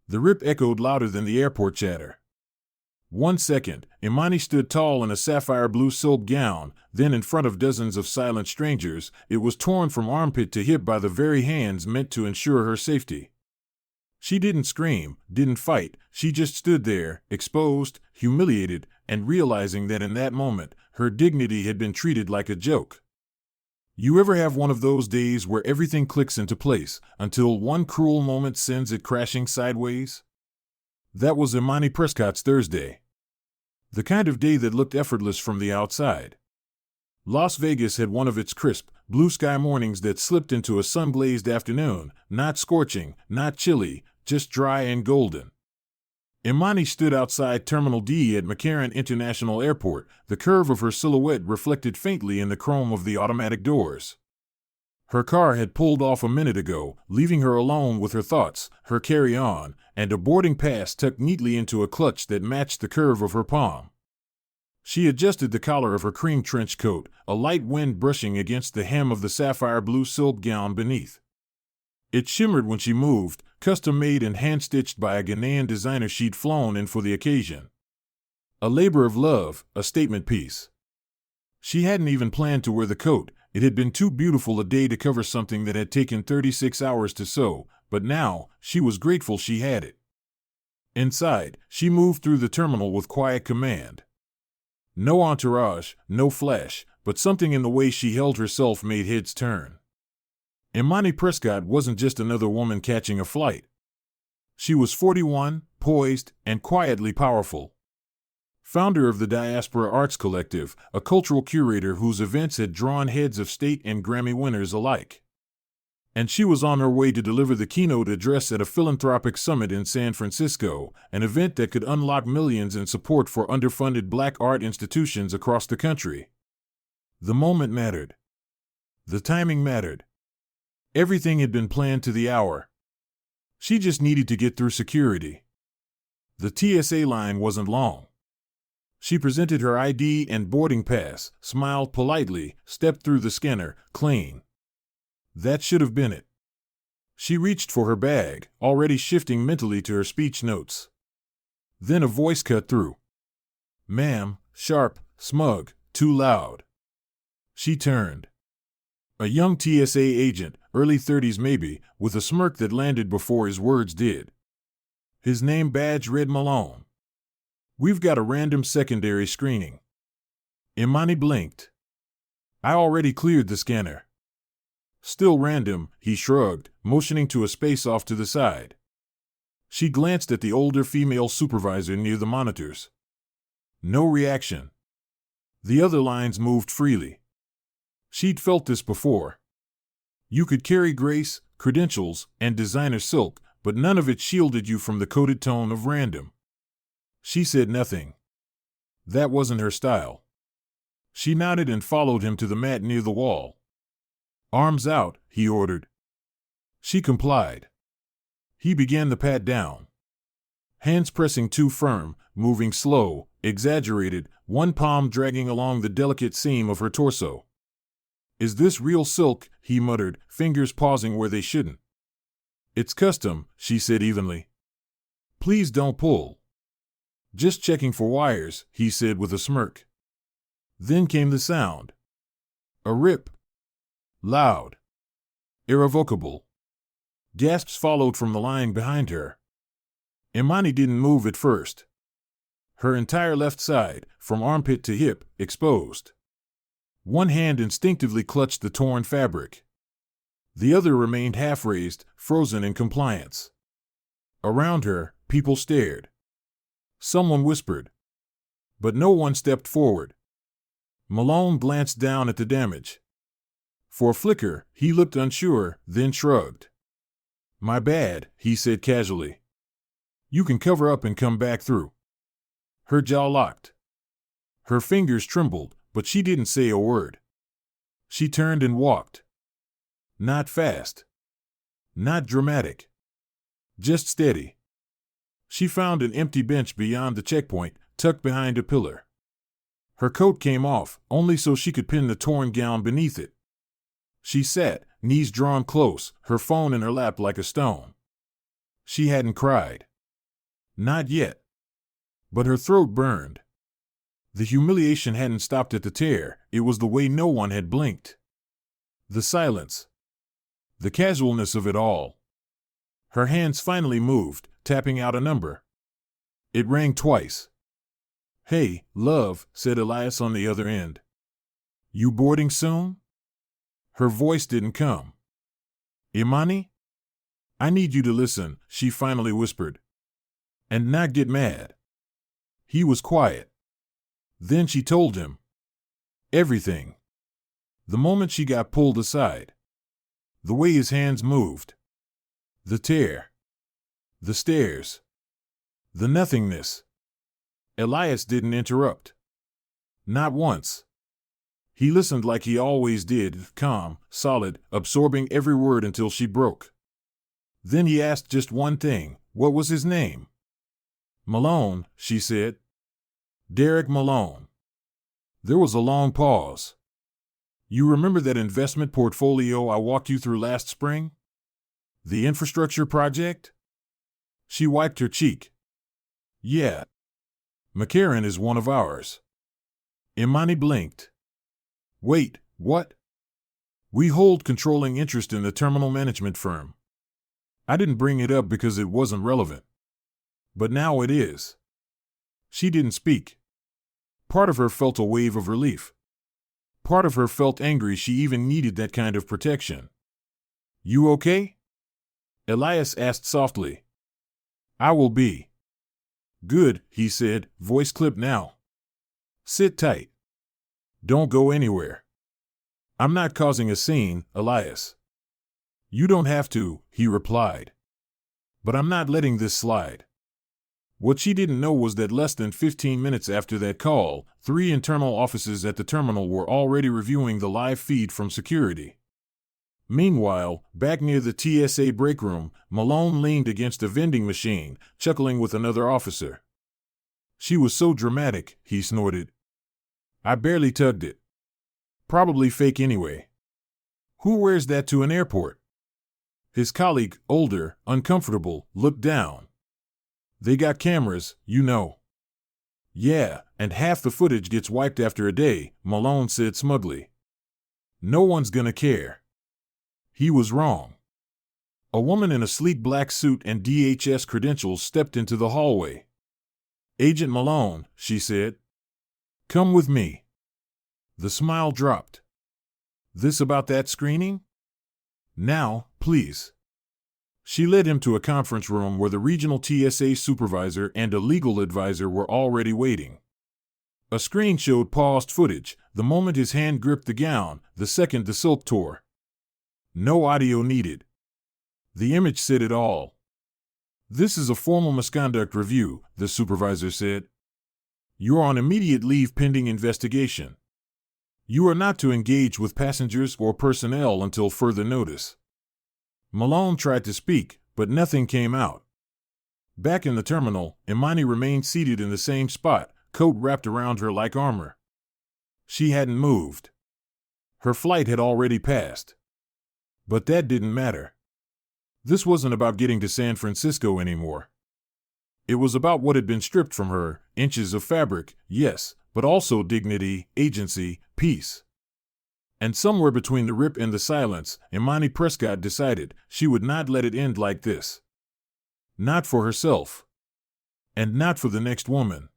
The rip echoed louder than the airport chatter. 1 second, Imani stood tall in a sapphire blue silk gown, then in front of dozens of silent strangers, it was torn from armpit to hip by the very hands meant to ensure her safety. She didn't scream, didn't fight, she just stood there, exposed, humiliated, and realizing that in that moment, her dignity had been treated like a joke. You ever have one of those days where everything clicks into place, until one cruel moment sends it crashing sideways? That was Imani Prescott's Thursday. The kind of day that looked effortless from the outside. Las Vegas had one of its crisp, blue sky mornings that slipped into a sun-glazed afternoon, not scorching, not chilly, just dry and golden. Imani stood outside Terminal D at McCarran International Airport, the curve of her silhouette reflected faintly in the chrome of the automatic doors. Her car had pulled off a minute ago, leaving her alone with her thoughts, her carry-on, and a boarding pass tucked neatly into a clutch that matched the curve of her palm. She adjusted the collar of her cream trench coat, a light wind brushing against the hem of the sapphire blue silk gown beneath. It shimmered when she moved, custom-made and hand-stitched by a Ghanaian designer she'd flown in for the occasion. A labor of love, a statement piece. She hadn't even planned to wear the coat. It had been too beautiful a day to cover something that had taken 36 hours to sew, but now, she was grateful she had it. Inside, she moved through the terminal with quiet command. No entourage, no flash, but something in the way she held herself made heads turn. Imani Prescott wasn't just another woman catching a flight. She was 41, poised, and quietly powerful. Founder of the Diaspora Arts Collective, a cultural curator whose events had drawn heads of state and Grammy winners alike. And she was on her way to deliver the keynote address at a philanthropic summit in San Francisco, an event that could unlock millions in support for underfunded black art institutions across the country. The moment mattered. The timing mattered. Everything had been planned to the hour. She just needed to get through security. The TSA line wasn't long. She presented her ID and boarding pass, smiled politely, stepped through the scanner, clean. That should have been it. She reached for her bag, already shifting mentally to her speech notes. Then a voice cut through. "Ma'am," sharp, smug, too loud. She turned. A young TSA agent, early 30s maybe, with a smirk that landed before his words did. His name badge read Malone. "We've got a random secondary screening." Imani blinked. "I already cleared the scanner." "Still random," he shrugged, motioning to a space off to the side. She glanced at the older female supervisor near the monitors. No reaction. The other lines moved freely. She'd felt this before. You could carry grace, credentials, and designer silk, but none of it shielded you from the coded tone of random. She said nothing. That wasn't her style. She nodded and followed him to the mat near the wall. "Arms out," he ordered. She complied. He began the pat down. Hands pressing too firm, moving slow, exaggerated, one palm dragging along the delicate seam of her torso. "Is this real silk?" he muttered, fingers pausing where they shouldn't. "It's custom," she said evenly. "Please don't pull." "Just checking for wires," he said with a smirk. Then came the sound. A rip. Loud. Irrevocable. Gasps followed from the line behind her. Imani didn't move at first. Her entire left side, from armpit to hip, exposed. One hand instinctively clutched the torn fabric. The other remained half-raised, frozen in compliance. Around her, people stared. Someone whispered. But no one stepped forward. Malone glanced down at the damage. For a flicker, he looked unsure, then shrugged. "My bad," he said casually. "You can cover up and come back through." Her jaw locked. Her fingers trembled, but she didn't say a word. She turned and walked. Not fast. Not dramatic. Just steady. She found an empty bench beyond the checkpoint, tucked behind a pillar. Her coat came off, only so she could pin the torn gown beneath it. She sat, knees drawn close, her phone in her lap like a stone. She hadn't cried. Not yet. But her throat burned. The humiliation hadn't stopped at the tear, it was the way no one had blinked. The silence. The casualness of it all. Her hands finally moved, tapping out a number. It rang twice. "Hey, love," said Elias on the other end. "You boarding soon?" Her voice didn't come. "Imani? I need you to listen," she finally whispered. "And not get mad." He was quiet. Then she told him. Everything. The moment she got pulled aside. The way his hands moved. The tear. The stairs. The nothingness. Elias didn't interrupt. Not once. He listened like he always did, calm, solid, absorbing every word until she broke. Then he asked just one thing, what was his name? "Malone," she said. "Derek Malone." There was a long pause. "You remember that investment portfolio I walked you through last spring? The infrastructure project?" She wiped her cheek. "Yeah. McCarran is one of ours." Imani blinked. "Wait, what?" "We hold controlling interest in the terminal management firm. I didn't bring it up because it wasn't relevant. But now it is." She didn't speak. Part of her felt a wave of relief. Part of her felt angry she even needed that kind of protection. "You okay?" Elias asked softly. "I will be." "Good," he said, voice clipped now. "Sit tight. Don't go anywhere." "I'm not causing a scene, Elias." "You don't have to," he replied. "But I'm not letting this slide." What she didn't know was that less than 15 minutes after that call, 3 internal officers at the terminal were already reviewing the live feed from security. Meanwhile, back near the TSA break room, Malone leaned against a vending machine, chuckling with another officer. "She was so dramatic," he snorted. "I barely tugged it. Probably fake anyway. Who wears that to an airport?" His colleague, older, uncomfortable, looked down. "They got cameras, you know." "Yeah, and half the footage gets wiped after a day," Malone said smugly. "No one's gonna care." He was wrong. A woman in a sleek black suit and DHS credentials stepped into the hallway. "Agent Malone," she said. "Come with me." The smile dropped. "This about that screening?" "Now, please." She led him to a conference room where the regional TSA supervisor and a legal advisor were already waiting. A screen showed paused footage, the moment his hand gripped the gown, the second the silk tore. No audio needed. The image said it all. "This is a formal misconduct review," the supervisor said. "You are on immediate leave pending investigation. You are not to engage with passengers or personnel until further notice." Malone tried to speak, but nothing came out. Back in the terminal, Imani remained seated in the same spot, coat wrapped around her like armor. She hadn't moved. Her flight had already passed. But that didn't matter. This wasn't about getting to San Francisco anymore. It was about what had been stripped from her, inches of fabric, yes, but also dignity, agency, peace. And somewhere between the rip and the silence, Imani Prescott decided she would not let it end like this. Not for herself. And not for the next woman.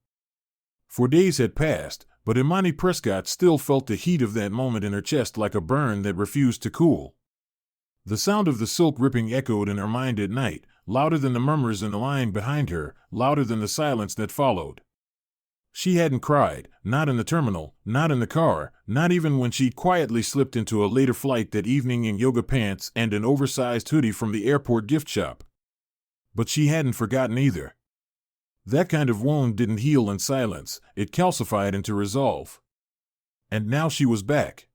For days had passed, but Imani Prescott still felt the heat of that moment in her chest like a burn that refused to cool. The sound of the silk ripping echoed in her mind at night, louder than the murmurs in the line behind her, louder than the silence that followed. She hadn't cried, not in the terminal, not in the car, not even when she'd quietly slipped into a later flight that evening in yoga pants and an oversized hoodie from the airport gift shop. But she hadn't forgotten either. That kind of wound didn't heal in silence, it calcified into resolve. And now she was back.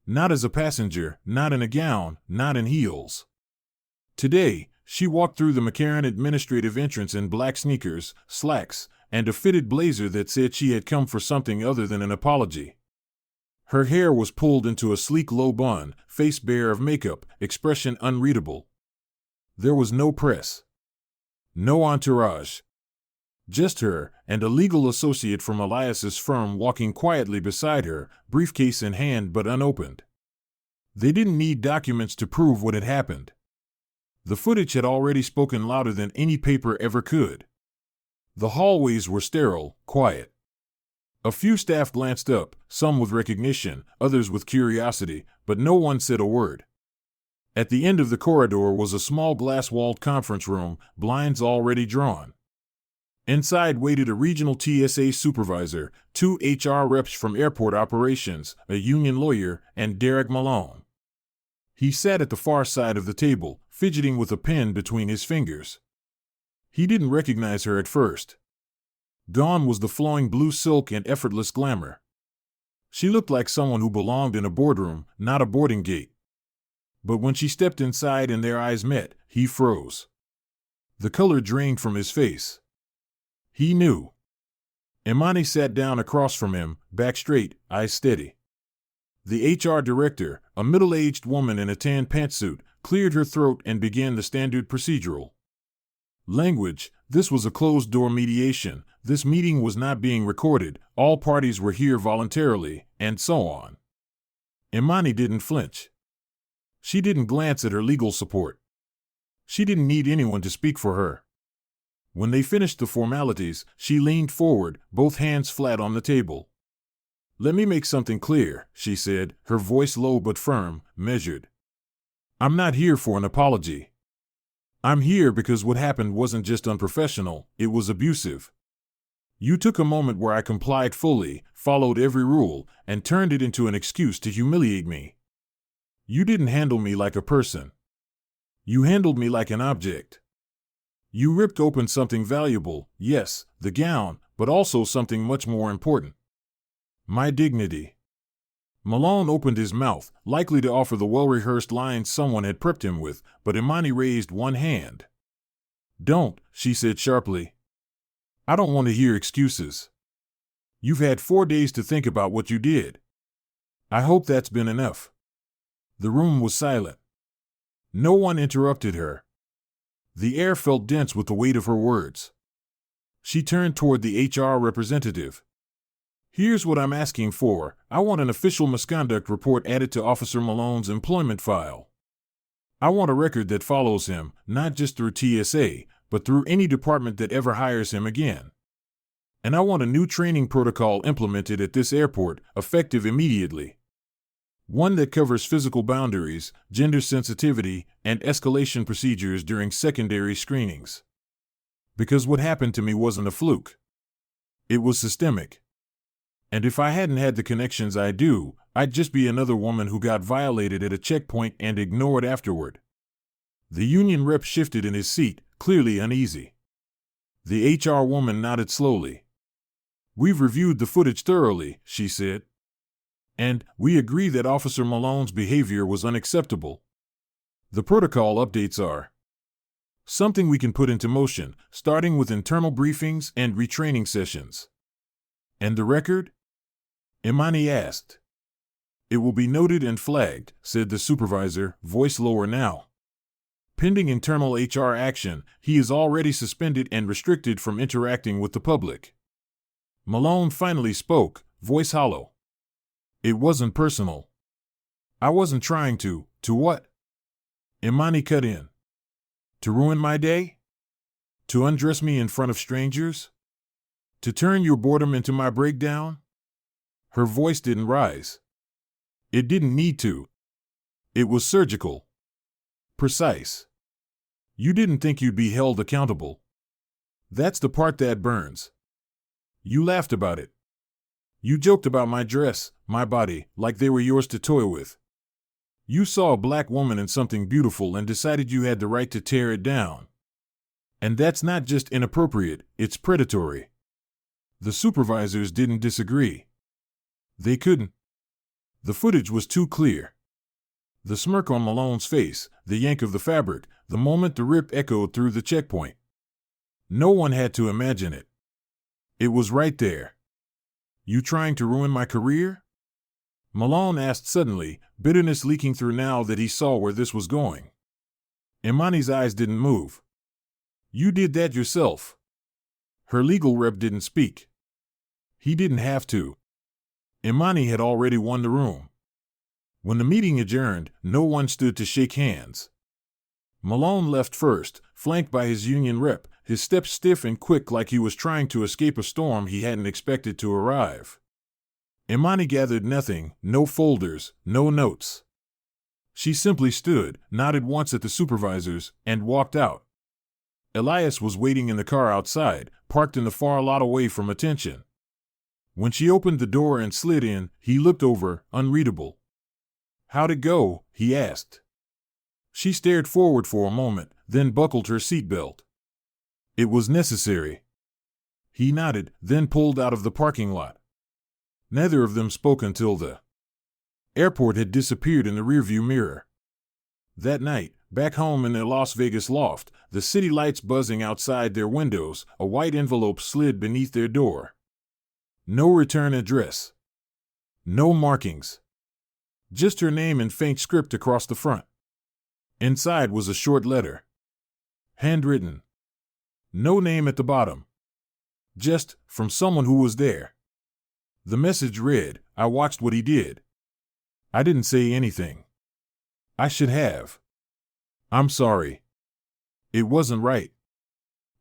Not as a passenger, not in a gown, not in heels. Today, she walked through the McCarran administrative entrance in black sneakers, slacks, and a fitted blazer that said she had come for something other than an apology. Her hair was pulled into a sleek low bun, face bare of makeup, expression unreadable. There was no press. No entourage. Just her and a legal associate from Elias's firm walking quietly beside her, briefcase in hand but unopened. They didn't need documents to prove what had happened. The footage had already spoken louder than any paper ever could. The hallways were sterile, quiet. A few staff glanced up, some with recognition, others with curiosity, but no one said a word. At the end of the corridor was a small glass-walled conference room, blinds already drawn. Inside waited a regional TSA supervisor, 2 HR reps from airport operations, a union lawyer, and Derek Malone. He sat at the far side of the table, fidgeting with a pen between his fingers. He didn't recognize her at first. Gone was the flowing blue silk and effortless glamour. She looked like someone who belonged in a boardroom, not a boarding gate. But when she stepped inside and their eyes met, he froze. The color drained from his face. He knew. Imani sat down across from him, back straight, eyes steady. The HR director, a middle-aged woman in a tan pantsuit, cleared her throat and began the standard procedural language. This was a closed-door mediation. This meeting was not being recorded. All parties were here voluntarily, and so on. Imani didn't flinch. She didn't glance at her legal support. She didn't need anyone to speak for her. When they finished the formalities, she leaned forward, both hands flat on the table. "Let me make something clear," she said, her voice low but firm, measured. "I'm not here for an apology. I'm here because what happened wasn't just unprofessional, it was abusive. You took a moment where I complied fully, followed every rule, and turned it into an excuse to humiliate me. You didn't handle me like a person. You handled me like an object. You ripped open something valuable, yes, the gown, but also something much more important. My dignity." Malone opened his mouth, likely to offer the well-rehearsed lines someone had prepped him with, but Imani raised one hand. "Don't," she said sharply. "I don't want to hear excuses. You've had 4 days to think about what you did. I hope that's been enough." The room was silent. No one interrupted her. The air felt dense with the weight of her words. She turned toward the HR representative. "Here's what I'm asking for. I want an official misconduct report added to Officer Malone's employment file. I want a record that follows him, not just through TSA, but through any department that ever hires him again. And I want a new training protocol implemented at this airport, effective immediately. One that covers physical boundaries, gender sensitivity, and escalation procedures during secondary screenings. Because what happened to me wasn't a fluke. It was systemic. And if I hadn't had the connections I do, I'd just be another woman who got violated at a checkpoint and ignored afterward." The union rep shifted in his seat, clearly uneasy. The HR woman nodded slowly. "We've reviewed the footage thoroughly," she said. "And we agree that Officer Malone's behavior was unacceptable. The protocol updates are something we can put into motion, starting with internal briefings and retraining sessions." "And the record?" Imani asked. "It will be noted and flagged," said the supervisor, voice lower now. "Pending internal HR action, he is already suspended and restricted from interacting with the public." Malone finally spoke, voice hollow. "It wasn't personal. I wasn't trying to what?" Imani cut in. "To ruin my day? To undress me in front of strangers? To turn your boredom into my breakdown?" Her voice didn't rise. It didn't need to. It was surgical. Precise. You didn't think you'd be held accountable. That's the part that burns. You laughed about it. You joked about my dress, my body, like they were yours to toy with. You saw a black woman in something beautiful and decided you had the right to tear it down. And that's not just inappropriate, it's predatory." The supervisors didn't disagree. They couldn't. The footage was too clear. The smirk on Malone's face, the yank of the fabric, the moment the rip echoed through the checkpoint. No one had to imagine it. It was right there. "You trying to ruin my career?" Malone asked suddenly, bitterness leaking through now that he saw where this was going. Imani's eyes didn't move. "You did that yourself. Her legal rep didn't speak. He didn't have to. Imani had already won the room. When the meeting adjourned, no one stood to shake hands. Malone left first, flanked by his union rep, his steps stiff and quick like he was trying to escape a storm he hadn't expected to arrive. Imani gathered nothing, no folders, no notes. She simply stood, nodded once at the supervisors, and walked out. Elias was waiting in the car outside, parked in the far lot away from attention. When she opened the door and slid in, he looked over, unreadable. "How'd it go?" he asked. She stared forward for a moment, then buckled her seatbelt. "It was necessary." He nodded, then pulled out of the parking lot. Neither of them spoke until the airport had disappeared in the rearview mirror. That night, back home in their Las Vegas loft, the city lights buzzing outside their windows, a white envelope slid beneath their door. No return address. No markings. Just her name in faint script across the front. Inside was a short letter. Handwritten. No name at the bottom. Just, from someone who was there. The message read, "I watched what he did. I didn't say anything. I should have. I'm sorry. It wasn't right."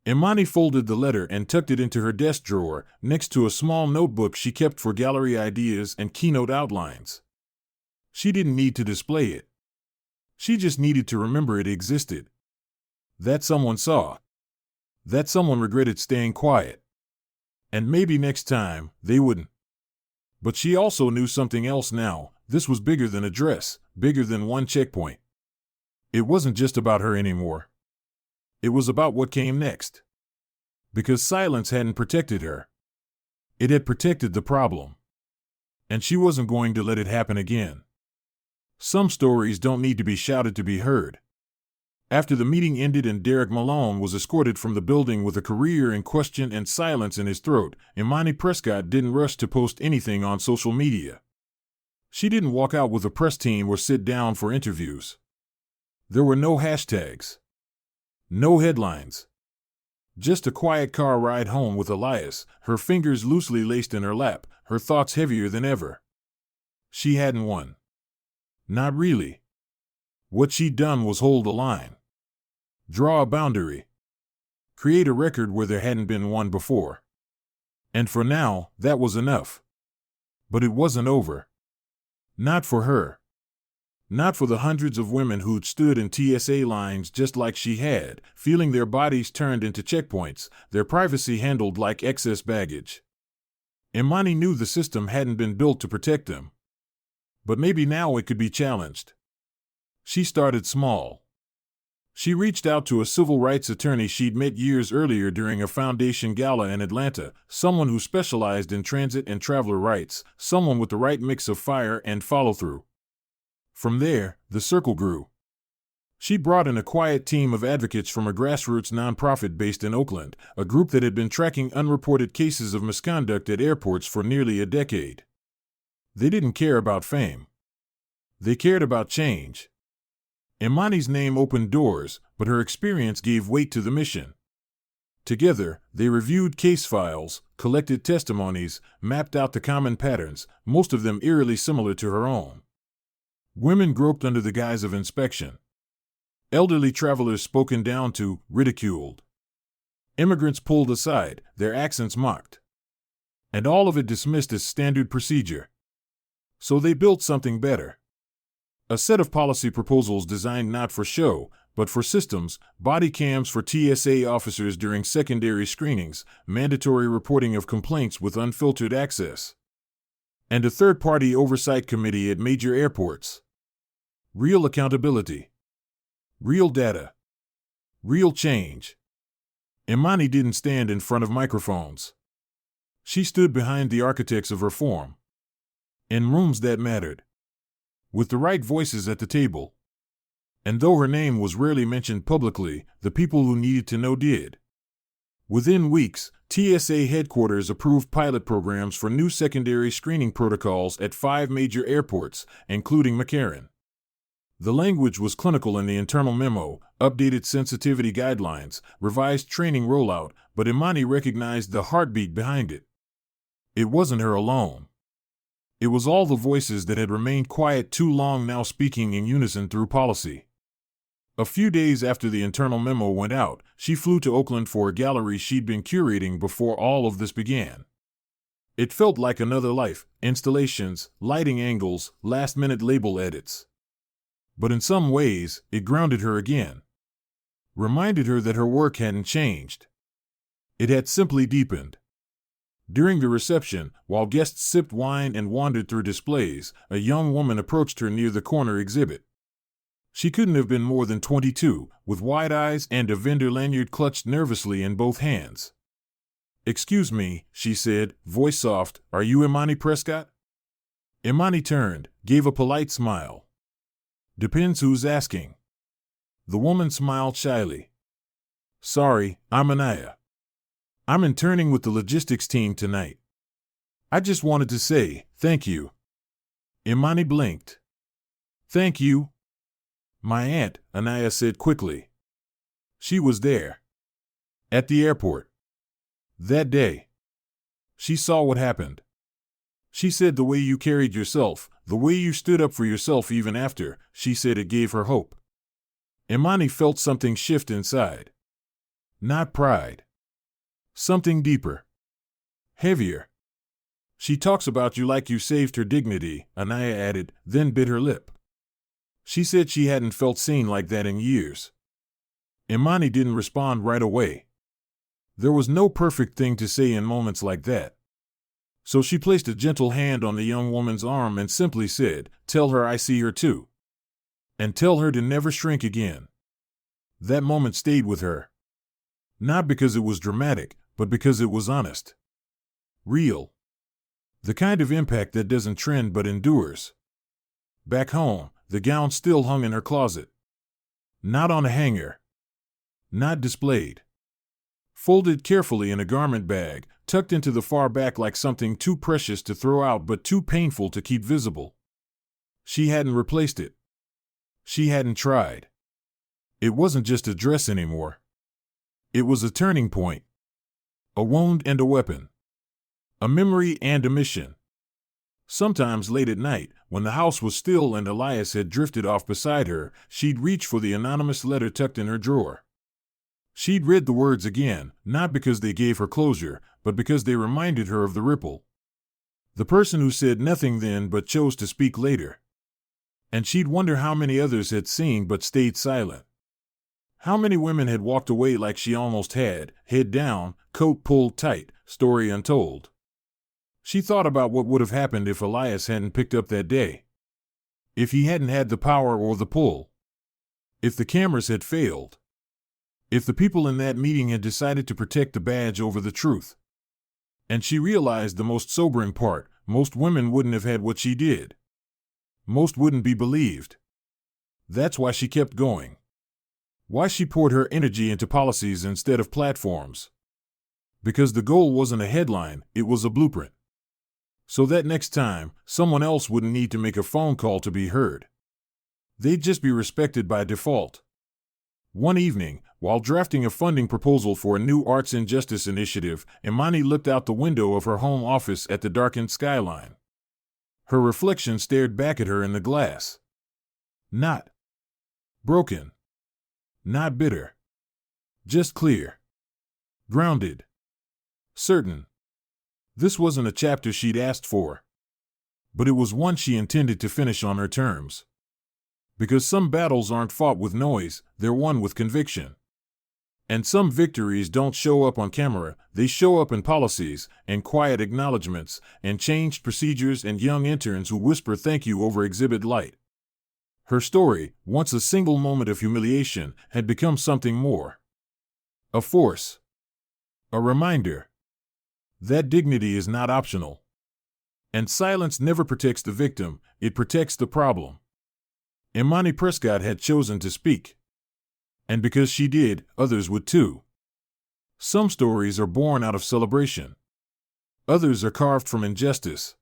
Imani folded the letter and tucked it into her desk drawer, next to a small notebook she kept for gallery ideas and keynote outlines. She didn't need to display it. She just needed to remember it existed. That someone saw. That someone regretted staying quiet. And maybe next time, they wouldn't. But she also knew something else now. This was bigger than a dress, bigger than one checkpoint. It wasn't just about her anymore. It was about what came next. Because silence hadn't protected her. It had protected the problem. And she wasn't going to let it happen again. Some stories don't need to be shouted to be heard. After the meeting ended and Derek Malone was escorted from the building with a career in question and silence in his throat, Imani Prescott didn't rush to post anything on social media. She didn't walk out with a press team or sit down for interviews. There were no hashtags. No headlines. Just a quiet car ride home with Elias, her fingers loosely laced in her lap, her thoughts heavier than ever. She hadn't won. Not really. What she'd done was hold a line. Draw a boundary. Create a record where there hadn't been one before. And for now, that was enough. But it wasn't over. Not for her. Not for the hundreds of women who'd stood in TSA lines just like she had, feeling their bodies turned into checkpoints, their privacy handled like excess baggage. Imani knew the system hadn't been built to protect them. But maybe now it could be challenged. She started small. She reached out to a civil rights attorney she'd met years earlier during a foundation gala in Atlanta, someone who specialized in transit and traveler rights, someone with the right mix of fire and follow-through. From there, the circle grew. She brought in a quiet team of advocates from a grassroots nonprofit based in Oakland, a group that had been tracking unreported cases of misconduct at airports for nearly a decade. They didn't care about fame. They cared about change. Imani's name opened doors, but her experience gave weight to the mission. Together, they reviewed case files, collected testimonies, mapped out the common patterns, most of them eerily similar to her own. Women groped under the guise of inspection. Elderly travelers spoken down to, ridiculed. Immigrants pulled aside, their accents mocked. And all of it dismissed as standard procedure. So they built something better. A set of policy proposals designed not for show, but for systems, body cams for TSA officers during secondary screenings, mandatory reporting of complaints with unfiltered access, and a third-party oversight committee at major airports. Real accountability. Real data. Real change. Imani didn't stand in front of microphones. She stood behind the architects of reform. In rooms that mattered. With the right voices at the table. And though her name was rarely mentioned publicly, the people who needed to know did. Within weeks, TSA headquarters approved pilot programs for new secondary screening protocols at 5 major airports, including McCarran. The language was clinical in the internal memo, updated sensitivity guidelines, revised training rollout, but Imani recognized the heartbeat behind it. It wasn't her alone. It was all the voices that had remained quiet too long now speaking in unison through policy. A few days after the internal memo went out, she flew to Oakland for a gallery she'd been curating before all of this began. It felt like another life: installations, lighting angles, last-minute label edits. But in some ways, it grounded her again. Reminded her that her work hadn't changed. It had simply deepened. During the reception, while guests sipped wine and wandered through displays, a young woman approached her near the corner exhibit. She couldn't have been more than 22, with wide eyes and a vendor lanyard clutched nervously in both hands. "Excuse me," she said, voice soft, "are you Imani Prescott?" Imani turned, gave a polite smile. "Depends who's asking." The woman smiled shyly. "Sorry, I'm Anaya. I'm interning with the logistics team tonight. I just wanted to say, thank you." Imani blinked. "Thank you?" "My aunt," Anaya said quickly. She was there. At the airport. That day. She saw what happened. She said the way you carried yourself, the way you stood up for yourself even after, she said it gave her hope. Imani felt something shift inside. Not pride. Something deeper. Heavier. "She talks about you like you saved her dignity," Anaya added, then bit her lip. She said she hadn't felt seen like that in years. Imani didn't respond right away. There was no perfect thing to say in moments like that. So she placed a gentle hand on the young woman's arm and simply said, "Tell her I see her too. And tell her to never shrink again." That moment stayed with her. Not because it was dramatic, but because it was honest. Real. The kind of impact that doesn't trend but endures. Back home, the gown still hung in her closet. Not on a hanger. Not displayed. Folded carefully in a garment bag, tucked into the far back like something too precious to throw out but too painful to keep visible. She hadn't replaced it. She hadn't tried. It wasn't just a dress anymore. It was a turning point. A wound and a weapon. A memory and a mission. Sometimes late at night, when the house was still and Elias had drifted off beside her, she'd reach for the anonymous letter tucked in her drawer. She'd read the words again, not because they gave her closure, but because they reminded her of the ripple. The person who said nothing then but chose to speak later. And she'd wonder how many others had seen but stayed silent. How many women had walked away like she almost had, head down, coat pulled tight, story untold. She thought about what would have happened if Elias hadn't picked up that day. If he hadn't had the power or the pull. If the cameras had failed. If the people in that meeting had decided to protect the badge over the truth. And she realized the most sobering part: most women wouldn't have had what she did. Most wouldn't be believed. That's why she kept going. Why she poured her energy into policies instead of platforms. Because the goal wasn't a headline, it was a blueprint. So that next time, someone else wouldn't need to make a phone call to be heard. They'd just be respected by default. One evening, while drafting a funding proposal for a new arts and justice initiative, Imani looked out the window of her home office at the darkened skyline. Her reflection stared back at her in the glass. Not broken. Not bitter. Just clear. Grounded. Certain. This wasn't a chapter she'd asked for. But it was one she intended to finish on her terms. Because some battles aren't fought with noise, they're won with conviction. And some victories don't show up on camera, they show up in policies, and quiet acknowledgments, and changed procedures and young interns who whisper thank you over exhibit light. Her story, once a single moment of humiliation, had become something more. A force. A reminder. That dignity is not optional. And silence never protects the victim, it protects the problem. Imani Prescott had chosen to speak. And because she did, others would too. Some stories are born out of celebration. Others are carved from injustice.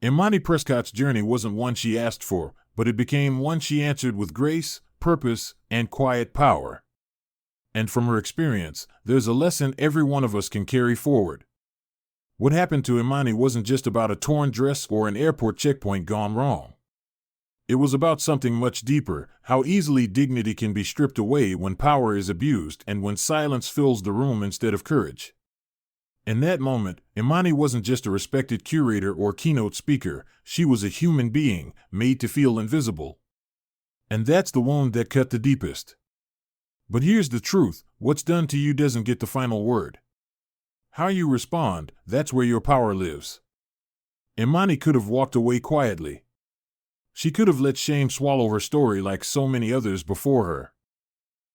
Imani Prescott's journey wasn't one she asked for, but it became one she answered with grace, purpose, and quiet power. And from her experience, there's a lesson every one of us can carry forward. What happened to Imani wasn't just about a torn dress or an airport checkpoint gone wrong. It was about something much deeper, how easily dignity can be stripped away when power is abused and when silence fills the room instead of courage. In that moment, Imani wasn't just a respected curator or keynote speaker, she was a human being, made to feel invisible. And that's the wound that cut the deepest. But here's the truth, what's done to you doesn't get the final word. How you respond, that's where your power lives. Imani could have walked away quietly. She could have let shame swallow her story like so many others before her.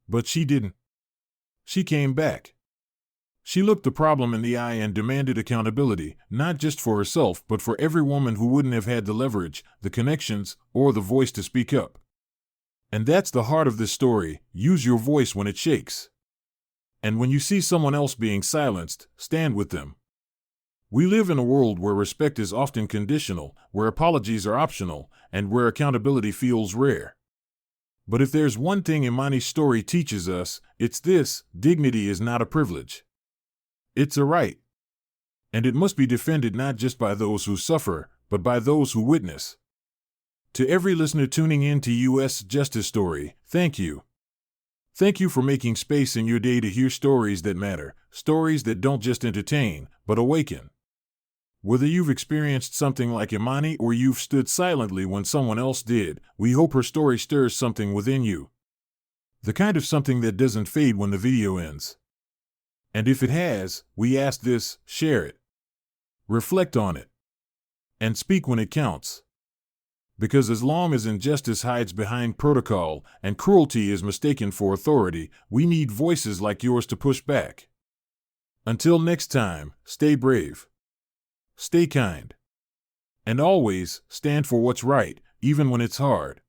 But she didn't. She came back. She looked the problem in the eye and demanded accountability, not just for herself but for every woman who wouldn't have had the leverage, the connections, or the voice to speak up. And that's the heart of this story, use your voice when it shakes. And when you see someone else being silenced, stand with them. We live in a world where respect is often conditional, where apologies are optional, and where accountability feels rare. But if there's one thing Imani's story teaches us, it's this: dignity is not a privilege. It's a right. And it must be defended not just by those who suffer, but by those who witness. To every listener tuning in to U.S. Justice Story, thank you. Thank you for making space in your day to hear stories that matter, stories that don't just entertain, but awaken. Whether you've experienced something like Imani or you've stood silently when someone else did, we hope her story stirs something within you. The kind of something that doesn't fade when the video ends. And if it has, we ask this: share it. Reflect on it. And speak when it counts. Because as long as injustice hides behind protocol and cruelty is mistaken for authority, we need voices like yours to push back. Until next time, stay brave. Stay kind. And always stand for what's right, even when it's hard.